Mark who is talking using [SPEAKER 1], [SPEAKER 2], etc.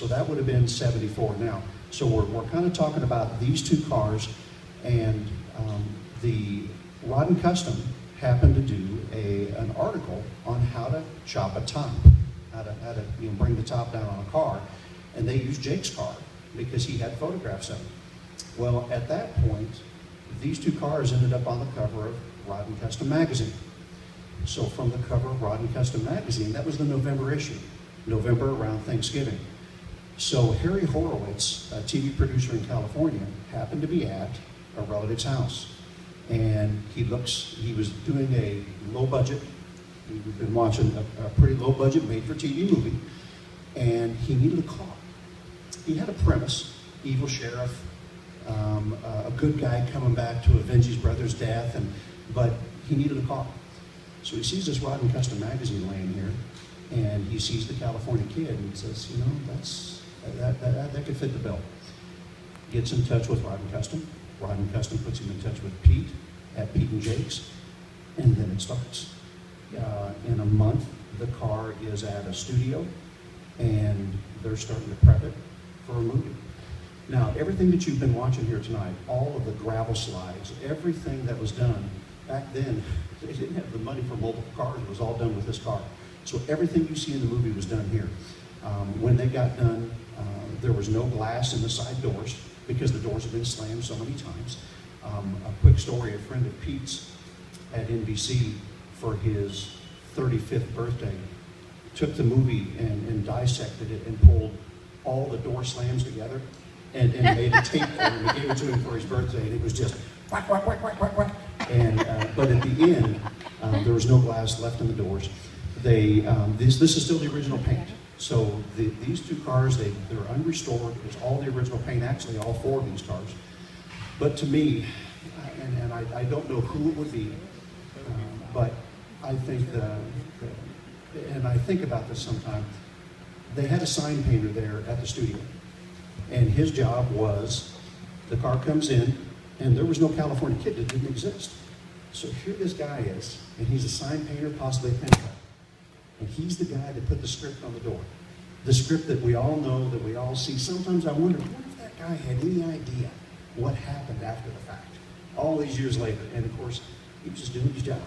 [SPEAKER 1] So that would have been 74 now. So we're kind of talking about these two cars, and the Rod and Custom happened to do an article on how to chop a top, how to bring the top down on a car, and they used Jake's car because he had photographs of it. Well, at that point, these two cars ended up on the cover of Rod and Custom magazine. So from the cover of Rod and Custom magazine, that was the November issue, November around Thanksgiving. So Harry Horowitz, a TV producer in California, happened to be at a relative's house. And he was doing a low budget, we've been watching a pretty low budget made for TV movie, and he needed a car. He had a premise, evil sheriff, a good guy coming back to avenge his brother's death, but he needed a car. So he sees this Rod and Custom magazine laying here, and he sees the California kid, and he says, you know, that could fit the bill. Gets in touch with Rod and Custom. Rod and Custom puts him in touch with Pete at Pete&Jakes, and then it starts. In a month, the car is at a studio, and they're starting to prep it for a movie. Now, everything that you've been watching here tonight, all of the gravel slides, everything that was done, back then, they didn't have the money for multiple cars. It was all done with this car. So everything you see in the movie was done here. When they got done, there was no glass in the side doors because the doors had been slammed so many times. A quick story, a friend of Pete's at NBC for his 35th birthday took the movie and dissected it and pulled all the door slams together and made a tape for him and gave it to him for his birthday, and it was just whack, whack, whack, whack, whack, whack. And, but at the end, there was no glass left in the doors. This is still the original paint. So these two cars, they're unrestored. It's all the original paint, actually all four of these cars. But to me, and I don't know who it would be, but I think and I think about this sometime, they had a sign painter there at the studio. And his job was, the car comes in, and there was no California kid that didn't exist. So here this guy is, and he's a sign painter, possibly a painter. And he's the guy that put the script on the door. The script that we all know, that we all see. Sometimes I wonder, what if that guy had any idea what happened after the fact? All these years later, and of course, he was just doing his job.